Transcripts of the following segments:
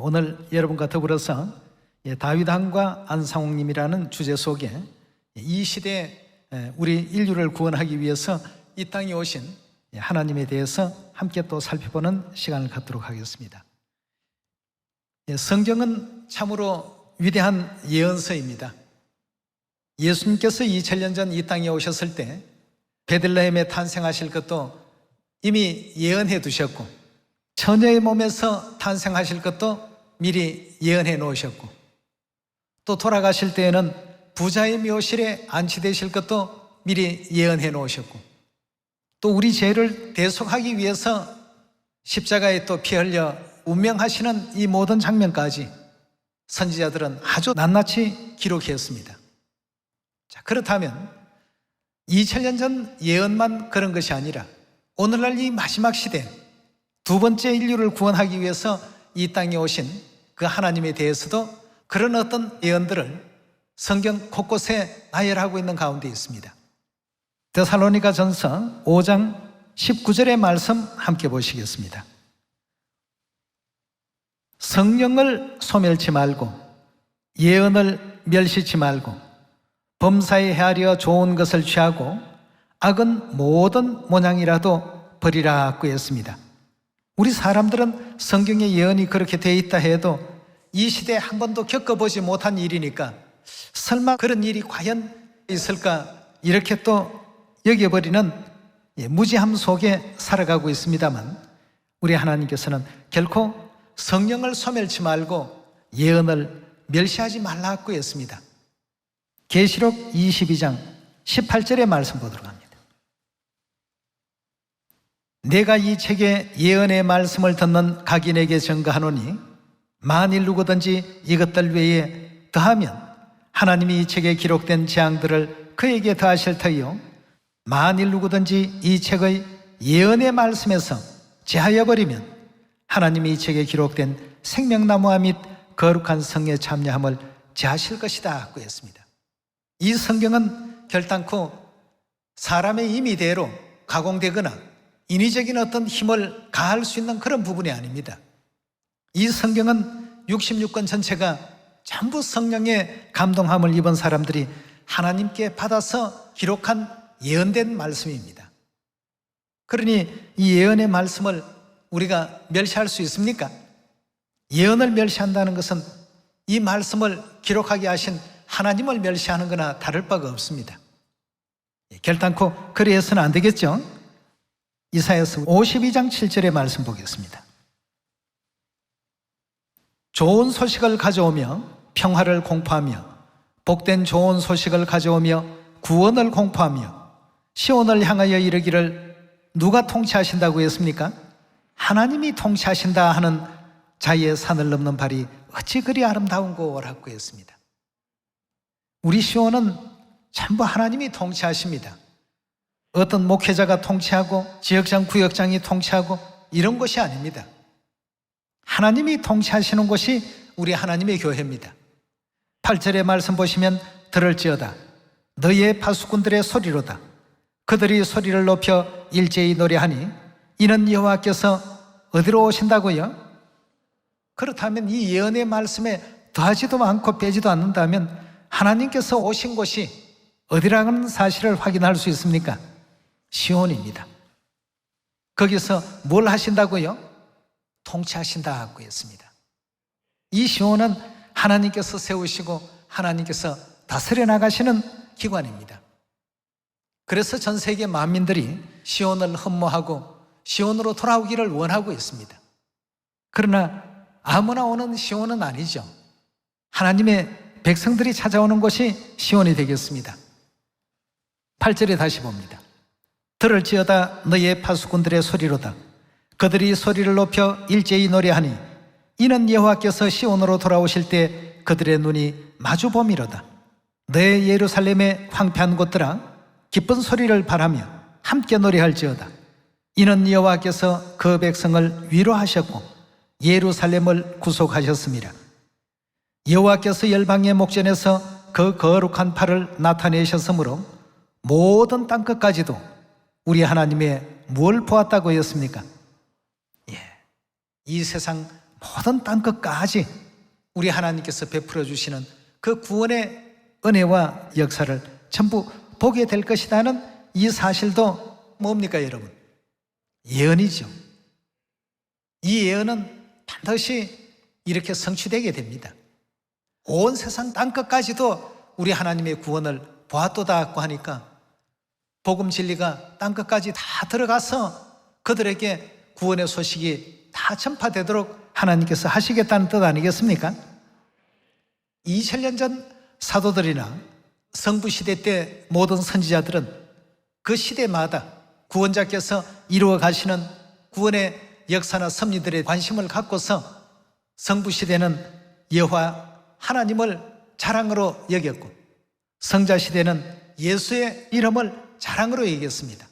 오늘 여러분과 더불어서 다윗왕과 안상홍님이라는 주제 속에 이 시대에 우리 인류를 구원하기 위해서 이 땅에 오신 하나님에 대해서 함께 또 살펴보는 시간을 갖도록 하겠습니다. 성경은 참으로 위대한 예언서입니다. 예수님께서 2000년 전 이 땅에 오셨을 때 베들레헴에 탄생하실 것도 이미 예언해 두셨고, 처녀의 몸에서 탄생하실 것도 미리 예언해 놓으셨고, 또 돌아가실 때에는 부자의 묘실에 안치되실 것도 미리 예언해 놓으셨고, 또 우리 죄를 대속하기 위해서 십자가에 또 피 흘려 운명하시는 이 모든 장면까지 선지자들은 아주 낱낱이 기록했습니다. 자, 그렇다면 2000년 전 예언만 그런 것이 아니라 오늘날 이 마지막 시대 두 번째 인류를 구원하기 위해서 이 땅에 오신 그 하나님에 대해서도 그런 어떤 예언들을 성경 곳곳에 나열하고 있는 가운데 있습니다. 데살로니가 전서 5장 19절의 말씀 함께 보시겠습니다. 성령을 소멸치 말고 예언을 멸시치 말고 범사에 헤아려 좋은 것을 취하고 악은 모든 모양이라도 버리라고 했습니다. 우리 사람들은 성경의 예언이 그렇게 되어 있다 해도 이 시대에 한 번도 겪어보지 못한 일이니까 설마 그런 일이 과연 있을까 이렇게 또 여겨버리는 무지함 속에 살아가고 있습니다만, 우리 하나님께서는 결코 성령을 소멸치 말고 예언을 멸시하지 말라고 했습니다. 계시록 22장 18절의 말씀 보도록 합니다. 내가 이 책에 예언의 말씀을 듣는 각인에게 증거하노니 만일 누구든지 이것들 외에 더하면 하나님이 이 책에 기록된 재앙들을 그에게 더하실 터이요, 만일 누구든지 이 책의 예언의 말씀에서 제하여 버리면 하나님이 이 책에 기록된 생명나무와 및 거룩한 성에 참여함을 제하실 것이다 하고 했습니다. 이 성경은 결단코 사람의 임의대로 가공되거나 인위적인 어떤 힘을 가할 수 있는 그런 부분이 아닙니다. 이 성경은 66권 전체가 전부 성령의 감동함을 입은 사람들이 하나님께 받아서 기록한 예언된 말씀입니다. 그러니 이 예언의 말씀을 우리가 멸시할 수 있습니까? 예언을 멸시한다는 것은 이 말씀을 기록하게 하신 하나님을 멸시하는 거나 다를 바가 없습니다. 결단코 그리해서는 안 되겠죠? 이사야서 52장 7절의 말씀 보겠습니다. 좋은 소식을 가져오며 평화를 공포하며 복된 좋은 소식을 가져오며 구원을 공포하며 시온을 향하여 이르기를 누가 통치하신다고 했습니까? 하나님이 통치하신다 하는 자의 산을 넘는 발이 어찌 그리 아름다운고라고 했습니다. 우리 시온은 전부 하나님이 통치하십니다. 어떤 목회자가 통치하고 지역장, 구역장이 통치하고 이런 것이 아닙니다. 하나님이 통치하시는 곳이 우리 하나님의 교회입니다. 8절의 말씀 보시면 들을지어다 너희의 파수꾼들의 소리로다 그들이 소리를 높여 일제히 노래하니 이는 여호와께서 어디로 오신다고요? 그렇다면 이 예언의 말씀에 더하지도 않고 빼지도 않는다면 하나님께서 오신 곳이 어디라는 사실을 확인할 수 있습니까? 시온입니다. 거기서 뭘 하신다고요? 통치하신다고 했습니다. 이 시온은 하나님께서 세우시고 하나님께서 다스려 나가시는 기관입니다. 그래서 전 세계 만민들이 시온을 흠모하고 시온으로 돌아오기를 원하고 있습니다. 그러나 아무나 오는 시온은 아니죠. 하나님의 백성들이 찾아오는 곳이 시온이 되겠습니다. 8절에 다시 봅니다. 들을지어다 너희의 파수꾼들의 소리로다 그들이 소리를 높여 일제히 노래하니 이는 여호와께서 시온으로 돌아오실 때 그들의 눈이 마주봄이로다. 너의 예루살렘의 황폐한 곳들아 기쁜 소리를 바라며 함께 노래할지어다. 이는 여호와께서 그 백성을 위로하셨고 예루살렘을 구속하셨습니다. 여호와께서 열방의 목전에서 그 거룩한 팔을 나타내셨으므로 모든 땅끝까지도 우리 하나님의 뭘 보았다고 했습니까? 이 세상 모든 땅끝까지 우리 하나님께서 베풀어 주시는 그 구원의 은혜와 역사를 전부 보게 될 것이라는 이 사실도 뭡니까 여러분? 예언이죠. 이 예언은 반드시 이렇게 성취되게 됩니다. 온 세상 땅끝까지도 우리 하나님의 구원을 보았도다 하니까 복음 진리가 땅끝까지 다 들어가서 그들에게 구원의 소식이 다 전파되도록 하나님께서 하시겠다는 뜻 아니겠습니까? 2000년 전 사도들이나 성부시대 때 모든 선지자들은 그 시대마다 구원자께서 이루어 가시는 구원의 역사나 섭리들에 관심을 갖고서 성부시대는 여호와 하나님을 자랑으로 여겼고 성자시대는 예수의 이름을 자랑으로 여겼습니다.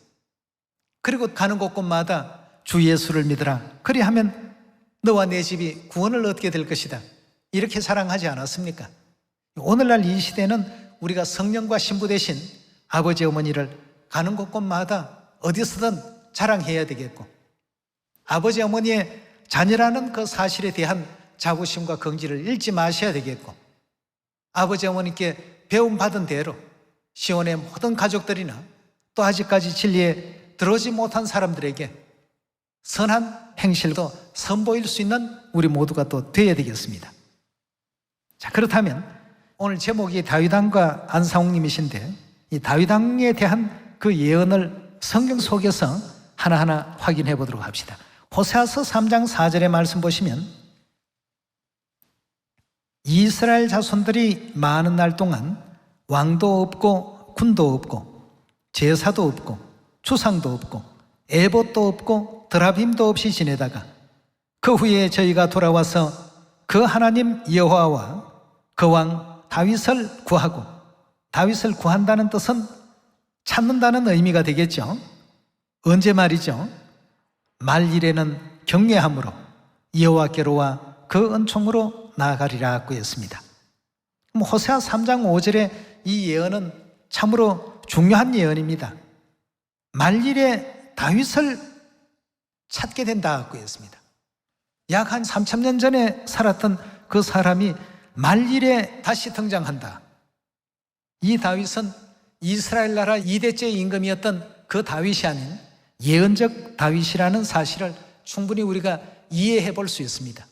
그리고 가는 곳곳마다 주 예수를 믿으라. 그리하면 너와 내 집이 구원을 얻게 될 것이다. 이렇게 자랑하지 않았습니까? 오늘날 이 시대는 우리가 성령과 신부 되신 아버지 어머니를 가는 곳곳마다 어디서든 자랑해야 되겠고 아버지 어머니의 자녀라는 그 사실에 대한 자부심과 긍지를 잃지 마셔야 되겠고 아버지 어머니께 배움받은 대로 시온의 모든 가족들이나 또 아직까지 진리에 들어오지 못한 사람들에게 선한 행실도 선보일 수 있는 우리 모두가 또 되어야 되겠습니다. 자, 그렇다면 오늘 제목이 다윗왕과 안상홍님이신데 이 다윗왕에 대한 그 예언을 성경 속에서 하나하나 확인해 보도록 합시다. 호세아서 3장 4절의 말씀 보시면 이스라엘 자손들이 많은 날 동안 왕도 없고 군도 없고 제사도 없고 주상도 없고 에봇도 없고 드라빔도 없이 지내다가 그 후에 저희가 돌아와서 그 하나님 여호와와 그 왕 다윗을 구하고 다윗을 구한다는 뜻은 찾는다는 의미가 되겠죠. 언제 말이죠? 말일에는 경외함으로 여호와께로와 그 은총으로 나아가리라고 했습니다. 호세아 3장 5절의 이 예언은 참으로 중요한 예언입니다. 말일에 다윗을 찾게 된다고 했습니다. 약 한 3000년 전에 살았던 그 사람이 말일에 다시 등장한다. 이 다윗은 이스라엘 나라 2대째 임금이었던 그 다윗이 아닌 예언적 다윗이라는 사실을 충분히 우리가 이해해 볼 수 있습니다.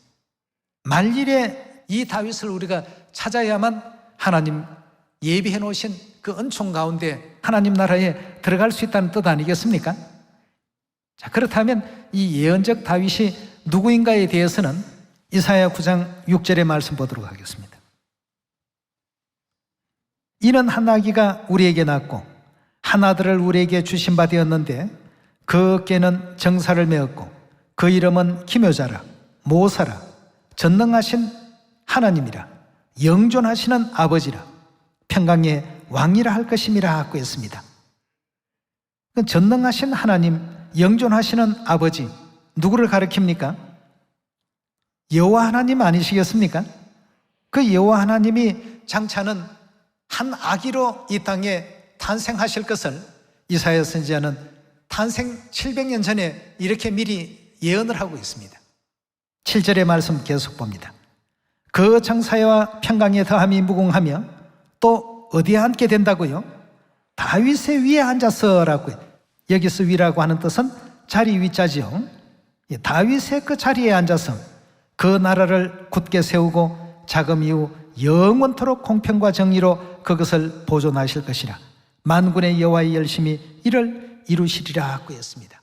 말일에 이 다윗을 우리가 찾아야만 하나님 예비해 놓으신 그 은총 가운데 하나님 나라에 들어갈 수 있다는 뜻 아니겠습니까? 자, 그렇다면 이 예언적 다윗이 누구인가에 대해서는 이사야 9장 6절의 말씀 보도록 하겠습니다. 이는 한 아기가 우리에게 낳고 한 아들을 우리에게 주신 바 되었는데 그 어깨는 정사를 메었고 그 이름은 기묘자라 모사라 전능하신 하나님이라 영존하시는 아버지라 평강의 왕이라 할 것임이라 하고 했습니다. 전능하신 하나님, 영존하시는 아버지, 누구를 가리킵니까? 여호와 하나님 아니시겠습니까? 그 여호와 하나님이 장차는 한 아기로 이 땅에 탄생하실 것을 이사야 선지자는 탄생 700년 전에 이렇게 미리 예언을 하고 있습니다. 7절의 말씀 계속 봅니다. 그 정사와 평강의 더함이 무궁하며 또 어디에 앉게 된다고요? 다윗의 위에 앉아서라고요. 여기서 위라고 하는 뜻은 자리 위자지요. 다윗의 그 자리에 앉아서 그 나라를 굳게 세우고 자금 이후 영원토록 공평과 정의로 그것을 보존하실 것이라. 만군의 여호와의 열심히 이를 이루시리라 하고 했습니다.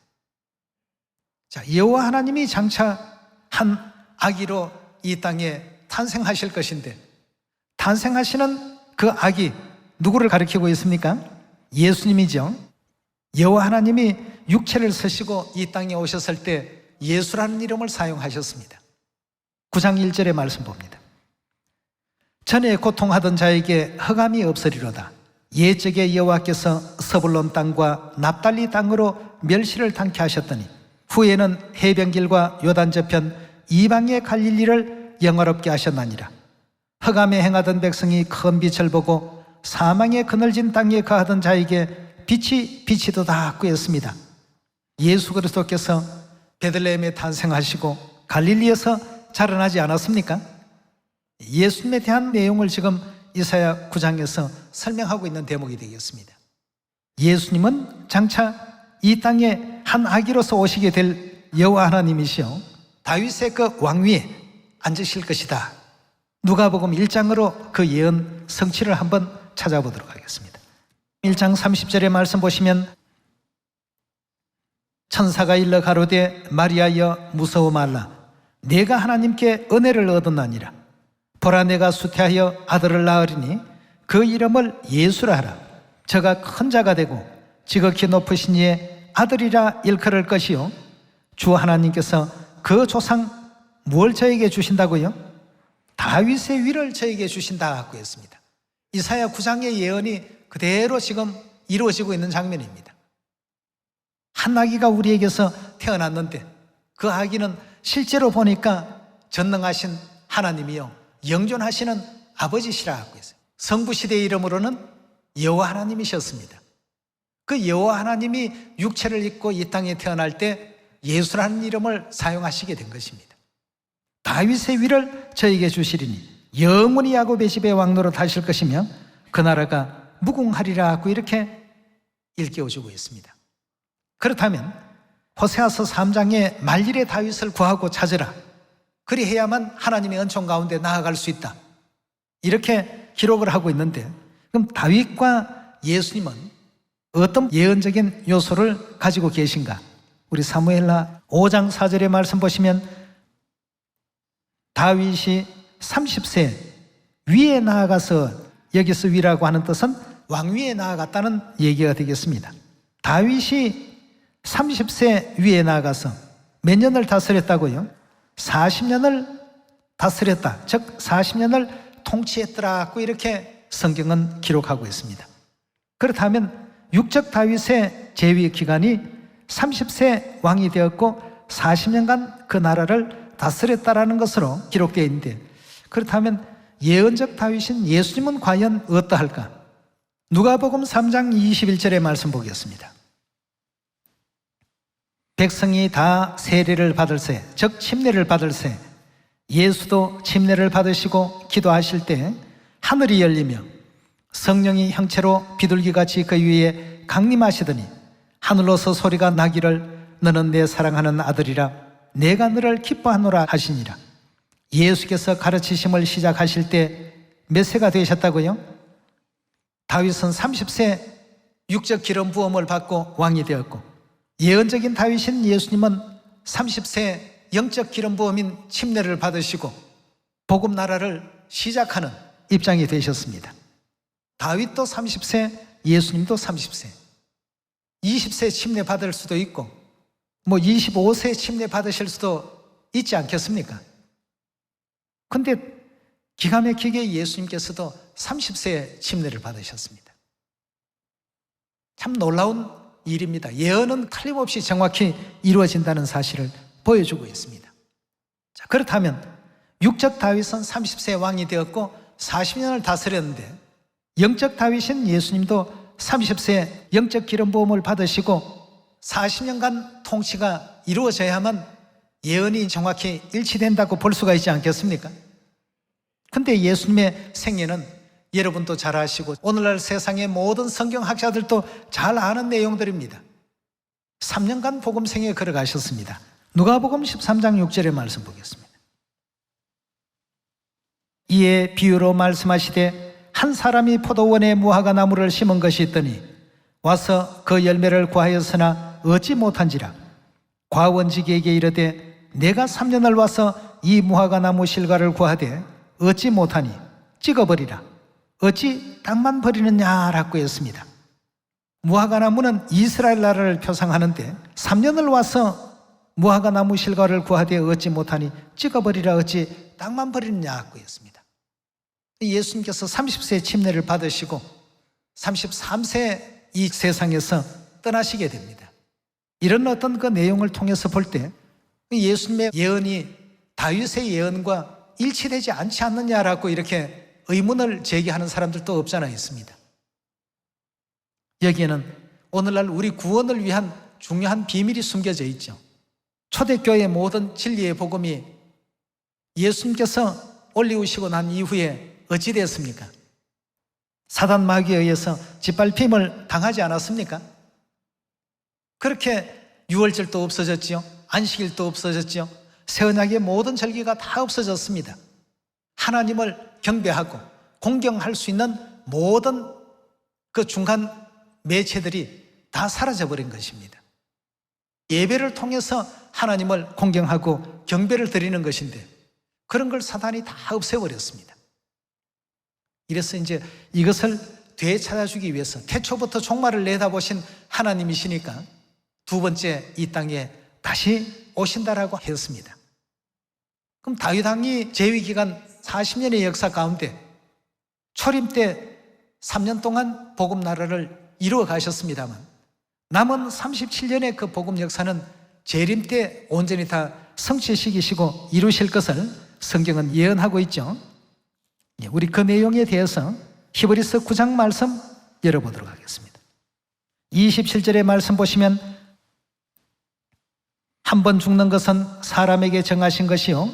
자, 여호와 하나님이 장차 한 아기로 이 땅에 탄생하실 것인데 탄생하시는 그 아기 누구를 가리키고 있습니까? 예수님이죠. 여호와 하나님이 육체를 쓰시고 이 땅에 오셨을 때 예수라는 이름을 사용하셨습니다. 9장 1절의 말씀 봅니다. 전에 고통하던 자에게 흑암이 없으리로다. 옛적에 여호와께서 서불론 땅과 납달리 땅으로 멸시를 당케 하셨더니 후에는 해변길과 요단 저편 이방의 갈릴리를 영화롭게 하셨나니라. 흑암에 행하던 백성이 큰 빛을 보고 사망의 그늘진 땅에 거하던 자에게 빛이 비치도다 꾸였습니다. 예수 그리스도께서 베들레헴에 탄생하시고 갈릴리에서 자라나지 않았습니까? 예수님에 대한 내용을 지금 이사야 9장에서 설명하고 있는 대목이 되겠습니다. 예수님은 장차 이 땅에 한 아기로서 오시게 될 여호와 하나님이시여 다윗의 그 왕위에 앉으실 것이다. 누가복음 1장으로 그 예언 성취를 한번 찾아보도록 하겠습니다. 1장 30절의 말씀 보시면 천사가 일러 가로되 마리아여 무서워 말라 내가 하나님께 은혜를 얻었나니라 보라 내가 수태하여 아들을 낳으리니 그 이름을 예수라 하라 저가 큰 자가 되고 지극히 높으신 이의 아들이라 일컬을 것이요 주 하나님께서 그 조상 무엇을 저에게 주신다고요? 다윗의 위를 저에게 주신다고 했습니다. 이사야 9장의 예언이 그대로 지금 이루어지고 있는 장면입니다. 한 아기가 우리에게서 태어났는데 그 아기는 실제로 보니까 전능하신 하나님이요 영존하시는 아버지시라고 했어요. 성부시대의 이름으로는 여호와 하나님이셨습니다. 그 여호와 하나님이 육체를 입고 이 땅에 태어날 때 예수라는 이름을 사용하시게 된 것입니다. 다윗의 위를 저에게 주시리니 영원히 야곱의 집의 왕노릇 하실 것이며 그 나라가 무궁하리라고 이렇게 일깨워주고 있습니다. 그렇다면 호세아서 3장에 말일의 다윗을 구하고 찾으라 그리해야만 하나님의 은총 가운데 나아갈 수 있다 이렇게 기록을 하고 있는데 그럼 다윗과 예수님은 어떤 예언적인 요소를 가지고 계신가? 우리 사무엘하 5장 4절의 말씀 보시면 다윗이 30세 위에 나아가서 여기서 위라고 하는 뜻은 왕위에 나아갔다는 얘기가 되겠습니다. 다윗이 30세 위에 나아가서 몇 년을 다스렸다고요? 40년을 다스렸다. 즉 40년을 통치했더라고 이렇게 성경은 기록하고 있습니다. 그렇다면 육적 다윗의 재위 기간이 30세 왕이 되었고 40년간 그 나라를 다스렸다라는 것으로 기록되어 있는데 그렇다면 예언적 다윗인 예수님은 과연 어떠할까? 누가복음 3장 21절의 말씀 보겠습니다. 백성이 다 세례를 받을세 즉 침례를 받을세 예수도 침례를 받으시고 기도하실 때 하늘이 열리며 성령이 형체로 비둘기같이 그 위에 강림하시더니 하늘로서 소리가 나기를 너는 내 사랑하는 아들이라 내가 너를 기뻐하노라 하시니라. 예수께서 가르치심을 시작하실 때 몇 세가 되셨다고요? 다윗은 30세 육적 기름 부음을 받고 왕이 되었고 예언적인 다윗인 예수님은 30세 영적 기름 부음인 침례를 받으시고 복음 나라를 시작하는 입장이 되셨습니다. 다윗도 30세, 예수님도 30세. 20세 침례 받을 수도 있고 25세 침례 받으실 수도 있지 않겠습니까? 근데 기가 막히게 예수님께서도 30세 침례를 받으셨습니다. 참 놀라운 일입니다. 예언은 틀림없이 정확히 이루어진다는 사실을 보여주고 있습니다. 자, 그렇다면 육적 다윗은 30세 왕이 되었고 40년을 다스렸는데 영적 다윗인 예수님도 30세 영적 기름 부음을 받으시고 40년간 통치가 이루어져야만 예언이 정확히 일치된다고 볼 수가 있지 않겠습니까? 근데 예수님의 생애는 여러분도 잘 아시고 오늘날 세상의 모든 성경학자들도 잘 아는 내용들입니다. 3년간 복음생에 걸어가셨습니다. 누가복음 13장 6절의 말씀 보겠습니다. 이에 비유로 말씀하시되 한 사람이 포도원에 무화과 나무를 심은 것이 있더니 와서 그 열매를 구하였으나 얻지 못한지라 과원지기에게 이르되 내가 3년을 와서 이 무화과 나무 실과를 구하되 얻지 못하니 찍어버리라 어찌 땅만 버리느냐라고 했습니다. 무화과 나무는 이스라엘 나라를 표상하는데 3년을 와서 무화과 나무 실과를 구하되 얻지 못하니 찍어버리라 어찌 땅만 버리느냐고 했습니다. 예수님께서 30세 침례를 받으시고 33세 이 세상에서 떠나시게 됩니다. 이런 어떤 그 내용을 통해서 볼 때 예수님의 예언이 다윗의 예언과 일치되지 않지 않느냐라고 이렇게 의문을 제기하는 사람들도 없지 않아 있습니다. 여기에는 오늘날 우리 구원을 위한 중요한 비밀이 숨겨져 있죠. 초대교회의 모든 진리의 복음이 예수님께서 올리우시고 난 이후에 어찌 됐습니까? 사단 마귀에 의해서 짓밟힘을 당하지 않았습니까? 그렇게 유월절도 없어졌지요. 안식일도 없어졌지요. 새 언약의 모든 절기가 다 없어졌습니다. 하나님을 경배하고 공경할 수 있는 모든 그 중간 매체들이 다 사라져버린 것입니다. 예배를 통해서 하나님을 공경하고 경배를 드리는 것인데 그런 걸 사단이 다 없애버렸습니다. 이래서 이제 이것을 되찾아주기 위해서 태초부터 종말을 내다보신 하나님이시니까 두 번째 이 땅에 다시 오신다라고 했습니다. 그럼 다윗 왕이 재위 기간 40년의 역사 가운데 초림 때 3년 동안 복음 나라를 이루어 가셨습니다만 남은 37년의 그 복음 역사는 재림 때 온전히 다 성취시키시고 이루실 것을 성경은 예언하고 있죠. 우리 그 내용에 대해서 히브리서 9장 말씀 열어보도록 하겠습니다. 27절의 말씀 보시면 한 번 죽는 것은 사람에게 정하신 것이요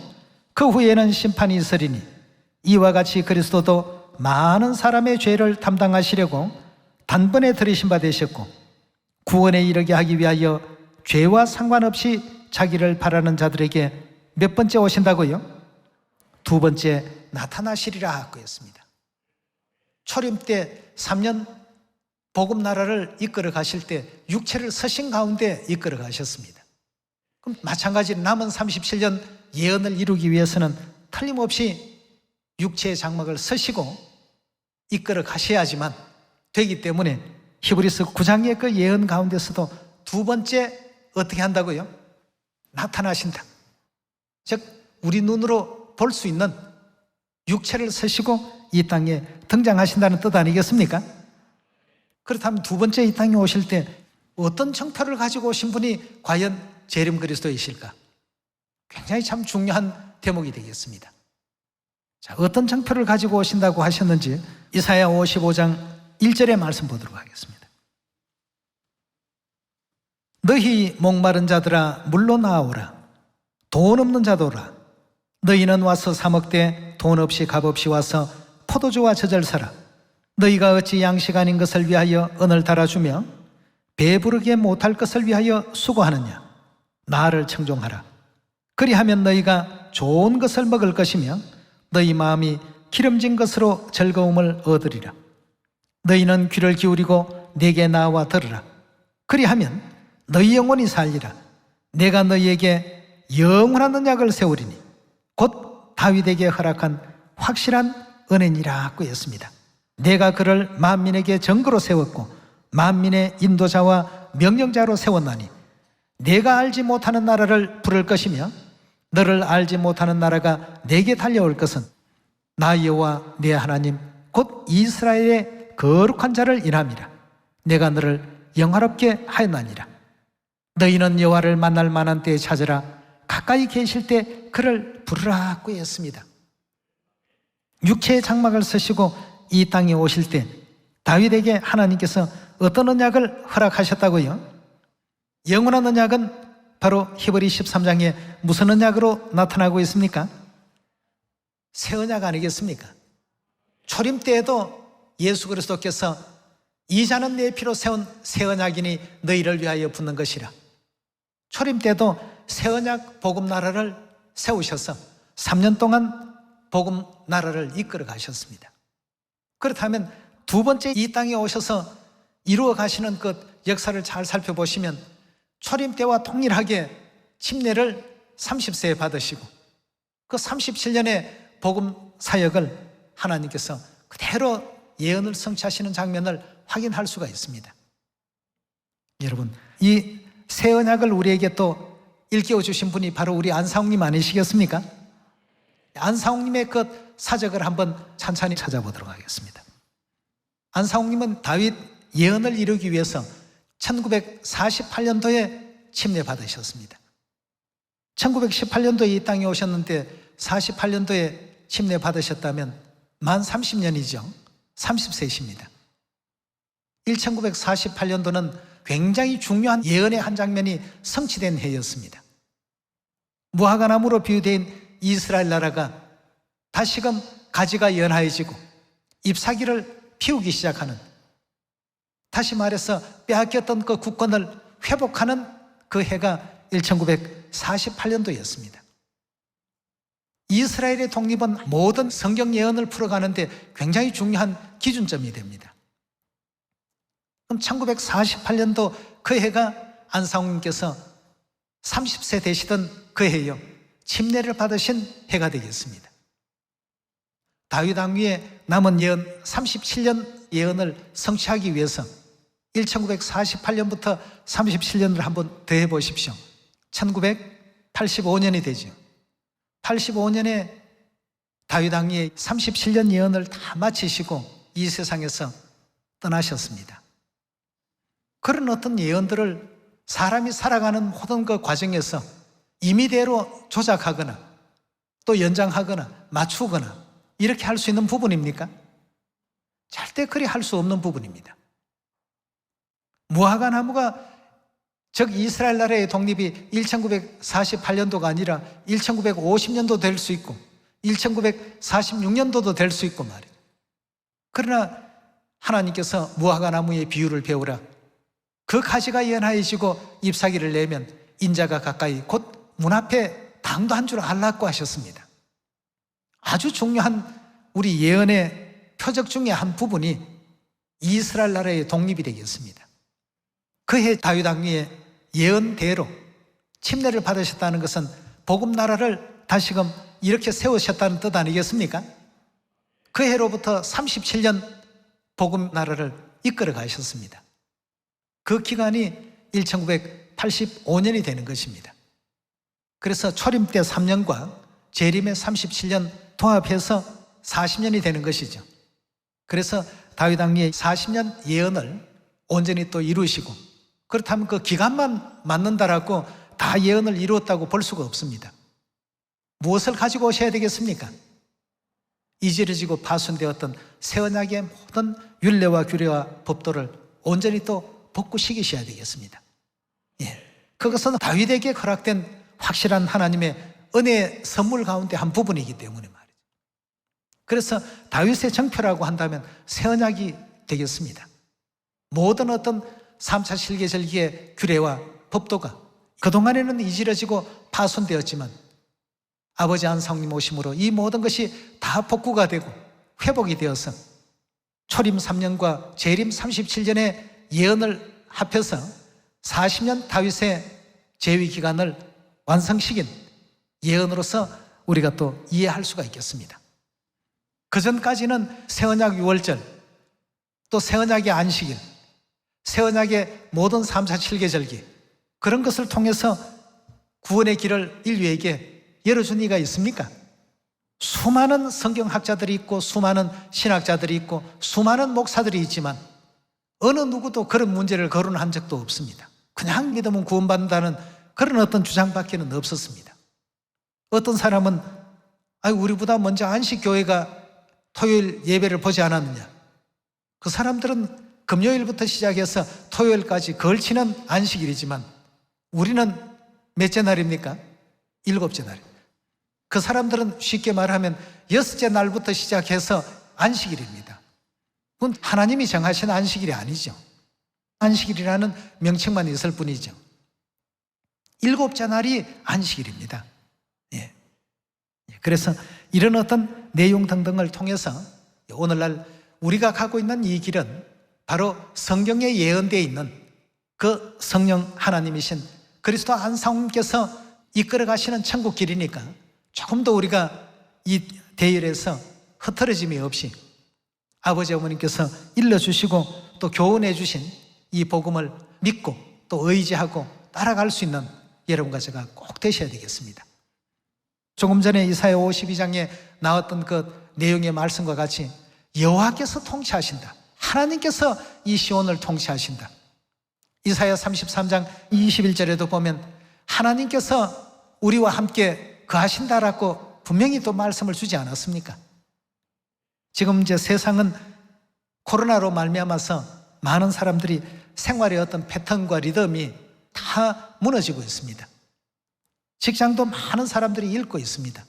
그 후에는 심판이 있으리니 이와 같이 그리스도도 많은 사람의 죄를 담당하시려고 단번에 들이신 바 되셨고 구원에 이르게 하기 위하여 죄와 상관없이 자기를 바라는 자들에게 몇 번째 오신다고요? 두 번째 나타나시리라 하고 했습니다. 초림 때 3년 복음 나라를 이끌어 가실 때 육체를 서신 가운데 이끌어 가셨습니다. 그럼 마찬가지로 남은 37년 예언을 이루기 위해서는 틀림없이 육체의 장막을 서시고 이끌어 가셔야지만 되기 때문에 히브리서 9장의 그 예언 가운데서도 두 번째 어떻게 한다고요? 나타나신다. 즉 우리 눈으로 볼 수 있는 육체를 서시고 이 땅에 등장하신다는 뜻 아니겠습니까? 그렇다면 두 번째 이 땅에 오실 때 어떤 정표를 가지고 오신 분이 과연 재림 그리스도이실까? 굉장히 참 중요한 대목이 되겠습니다. 자, 어떤 정표를 가지고 오신다고 하셨는지 이사야 55장 1절의 말씀 보도록 하겠습니다. 너희 목마른 자들아 물로 나오라. 돈 없는 자도라. 너희는 와서 사 먹되 돈 없이 값 없이 와서 포도주와 젖을 사라. 너희가 어찌 양식 아닌 것을 위하여 은을 달아주며 배부르게 못할 것을 위하여 수고하느냐. 나를 청종하라. 그리하면 너희가 좋은 것을 먹을 것이며 너희 마음이 기름진 것으로 즐거움을 얻으리라. 너희는 귀를 기울이고 내게 나와 들으라. 그리하면 너희 영혼이 살리라. 내가 너희에게 영원한 언약을 세우리니 곧 다윗에게 허락한 확실한 은혜니라 하였습니다. 내가 그를 만민에게 정거로 세웠고 만민의 인도자와 명령자로 세웠나니 내가 알지 못하는 나라를 부를 것이며 너를 알지 못하는 나라가 내게 달려올 것은 나 여호와 내 하나님 곧 이스라엘의 거룩한 자를 인함이라. 내가 너를 영화롭게 하였나니라. 너희는 여호와를 만날 만한 때에 찾으라. 가까이 계실 때 그를 부르라고 했습니다. 육체의 장막을 쓰시고 이 땅에 오실 때 다윗에게 하나님께서 어떤 언약을 허락하셨다고요? 영원한 언약은 바로 히브리 13장에 무슨 언약으로 나타나고 있습니까? 새 언약 아니겠습니까? 초림 때에도 예수 그리스도께서 이 자는 내 피로 세운 새 언약이니 너희를 위하여 붙는 것이라. 초림 때도 새 언약 복음 나라를 세우셔서 3년 동안 복음 나라를 이끌어 가셨습니다. 그렇다면 두 번째 이 땅에 오셔서 이루어 가시는 그 역사를 잘 살펴보시면 초림 때와 동일하게 침례를 30세에 받으시고 그 37년의 복음 사역을 하나님께서 그대로 예언을 성취하시는 장면을 확인할 수가 있습니다. 여러분, 이 새 언약을 우리에게 또 일깨워 주신 분이 바로 우리 안사홍님 아니시겠습니까? 안사홍님의 그 사적을 한번 찬찬히 찾아보도록 하겠습니다. 안사홍님은 다윗 예언을 이루기 위해서 1948년도에 침례 받으셨습니다. 1918년도에 이 땅에 오셨는데 48년도에 침례 받으셨다면 만 30년이죠. 30세이십니다. 1948년도는 굉장히 중요한 예언의 한 장면이 성취된 해였습니다. 무화과나무로 비유된 이스라엘 나라가 다시금 가지가 연하해지고 잎사귀를 피우기 시작하는, 다시 말해서 빼앗겼던 그 국권을 회복하는 그 해가 1948년도였습니다. 이스라엘의 독립은 모든 성경 예언을 풀어가는데 굉장히 중요한 기준점이 됩니다. 그럼 1948년도 그 해가 안상훈님께서 30세 되시던 그 해요, 침례를 받으신 해가 되겠습니다. 다윗 왕위의 남은 예언 37년 예언을 성취하기 위해서 1948년부터 37년을 한번 더해 보십시오. 1985년이 되죠. 85년에 다윗 왕위의 37년 예언을 다 마치시고 이 세상에서 떠나셨습니다. 그런 어떤 예언들을 사람이 살아가는 모든 그 과정에서 임의대로 조작하거나 또 연장하거나 맞추거나 이렇게 할 수 있는 부분입니까? 절대 그리 할 수 없는 부분입니다. 무화과 나무가 즉 이스라엘 나라의 독립이 1948년도가 아니라 1950년도 될 수 있고 1946년도도 될 수 있고 말이에요. 그러나 하나님께서 무화과 나무의 비유를 배우라. 그 가지가 연하해지고 잎사귀를 내면 인자가 가까이 곧 문 앞에 당도한 줄 알라고 하셨습니다. 아주 중요한 우리 예언의 표적 중에 한 부분이 이스라엘 나라의 독립이 되겠습니다. 그해 다윗 왕위의 예언대로 침례를 받으셨다는 것은 복음 나라를 다시금 이렇게 세우셨다는 뜻 아니겠습니까? 그 해로부터 37년 복음 나라를 이끌어 가셨습니다. 그 기간이 1985년이 되는 것입니다. 그래서 초림 때 3년과 재림의 37년 통합해서 40년이 되는 것이죠. 그래서 다윗 왕위의 40년 예언을 온전히 또 이루시고, 그렇다면 그 기간만 맞는다라고 다 예언을 이루었다고 볼 수가 없습니다. 무엇을 가지고 오셔야 되겠습니까? 이지러지고 파손되었던 새 언약의 모든 율례와 규례와 법도를 온전히 또 복구시키셔야 되겠습니다. 그것은 다윗에게 허락된 확실한 하나님의 은혜의 선물 가운데 한 부분이기 때문에 말이죠. 그래서 다윗의 정표라고 한다면 새 언약이 되겠습니다. 모든 어떤 3차 실계절기의 규례와 법도가 그동안에는 이지러지고 파손되었지만 아버지 안상님 오심으로 이 모든 것이 다 복구가 되고 회복이 되어서 초림 3년과 재림 37년의 예언을 합해서 40년 다윗의 재위 기간을 완성시킨 예언으로서 우리가 또 이해할 수가 있겠습니다. 그 전까지는 새 언약 유월절, 또 새 언약의 안식일, 새 언약의 모든 3사 7계절기, 그런 것을 통해서 구원의 길을 인류에게 열어준 이가 있습니까? 수많은 성경학자들이 있고 수많은 신학자들이 있고 수많은 목사들이 있지만 어느 누구도 그런 문제를 거론한 적도 없습니다. 그냥 믿으면 구원받는다는 그런 어떤 주장밖에는 없었습니다. 어떤 사람은 우리보다 먼저 안식교회가 토요일 예배를 보지 않았느냐, 그 사람들은 금요일부터 시작해서 토요일까지 걸치는 안식일이지만 우리는 몇째 날입니까? 7째 날. 그 사람들은 쉽게 말하면 6째 날부터 시작해서 안식일입니다. 그건 하나님이 정하신 안식일이 아니죠. 안식일이라는 명칭만 있을 뿐이죠. 7째 날이 안식일입니다. 그래서 이런 어떤 내용 등등을 통해서 오늘날 우리가 가고 있는 이 길은 바로 성경에 예언되어 있는 그 성령 하나님이신 그리스도 안상훈께서 이끌어 가시는 천국 길이니까 조금 더 우리가 이 대열에서 흐트러짐이 없이 아버지 어머님께서 일러주시고 또 교훈해 주신 이 복음을 믿고 또 의지하고 따라갈 수 있는 여러분과 제가 꼭 되셔야 되겠습니다. 조금 전에 이사야 52장에 나왔던 그 내용의 말씀과 같이 여호와께서 통치하신다, 하나님께서 이 시온을 통치하신다. 이사야 33장 21절에도 보면 하나님께서 우리와 함께 거하신다라고 분명히 또 말씀을 주지 않았습니까? 지금 이제 세상은 코로나로 말미암아서 많은 사람들이 생활의 어떤 패턴과 리듬이 다 무너지고 있습니다. 직장도 많은 사람들이 잃고 있습니다.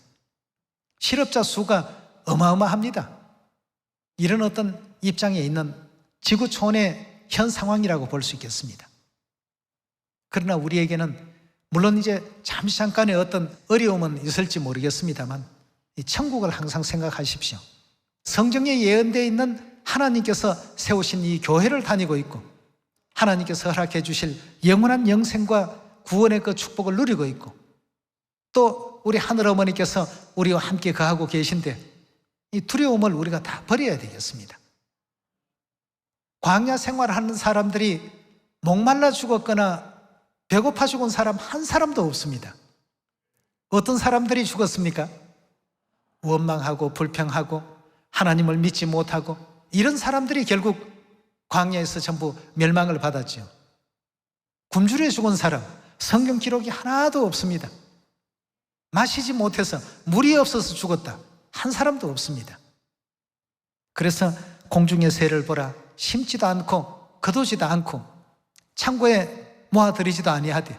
실업자 수가 어마어마합니다. 이런 어떤 입장에 있는 지구촌의 현 상황이라고 볼 수 있겠습니다. 그러나 우리에게는 물론 이제 잠시 잠깐의 어떤 어려움은 있을지 모르겠습니다만 이 천국을 항상 생각하십시오. 성경에 예언되어 있는 하나님께서 세우신 이 교회를 다니고 있고 하나님께서 허락해 주실 영원한 영생과 구원의 그 축복을 누리고 있고 또 우리 하늘어머니께서 우리와 함께 거하고 계신데 이 두려움을 우리가 다 버려야 되겠습니다. 광야 생활하는 사람들이 목말라 죽었거나 배고파 죽은 사람 한 사람도 없습니다. 어떤 사람들이 죽었습니까? 원망하고 불평하고 하나님을 믿지 못하고 이런 사람들이 결국 광야에서 전부 멸망을 받았죠. 굶주려 죽은 사람 성경 기록이 하나도 없습니다. 마시지 못해서 물이 없어서 죽었다 한 사람도 없습니다. 그래서 공중의 새를 보라 심지도 않고 거두지도 않고 창고에 모아들이지도 아니하되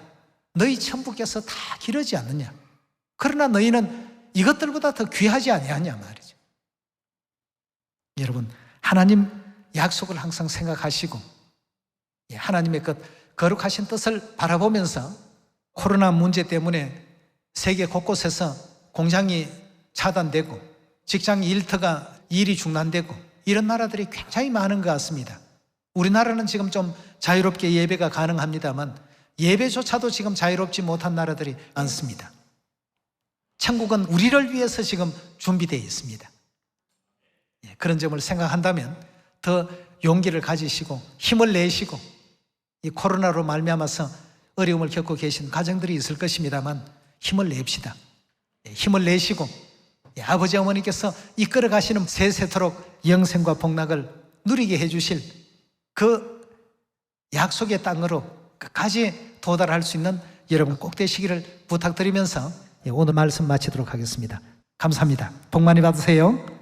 너희 천부께서 다 기르지 않느냐. 그러나 너희는 이것들보다 더 귀하지 아니하냐 말이죠. 여러분 하나님 약속을 항상 생각하시고 하나님의 그 거룩하신 뜻을 바라보면서 코로나 문제 때문에 세계 곳곳에서 공장이 차단되고 직장 일터가 일이 중단되고 이런 나라들이 굉장히 많은 것 같습니다. 우리나라는 지금 좀 자유롭게 예배가 가능합니다만 예배조차도 지금 자유롭지 못한 나라들이 많습니다. 천국은 우리를 위해서 지금 준비되어 있습니다. 그런 점을 생각한다면 더 용기를 가지시고 힘을 내시고 이 코로나로 말미암아서 어려움을 겪고 계신 가정들이 있을 것입니다만 힘을 냅시다. 힘을 내시고 아버지 어머니께서 이끌어 가시는 세세토록 영생과 복락을 누리게 해주실 그 약속의 땅으로 끝까지 도달할 수 있는 여러분 꼭 되시기를 부탁드리면서 오늘 말씀 마치도록 하겠습니다. 감사합니다. 복 많이 받으세요.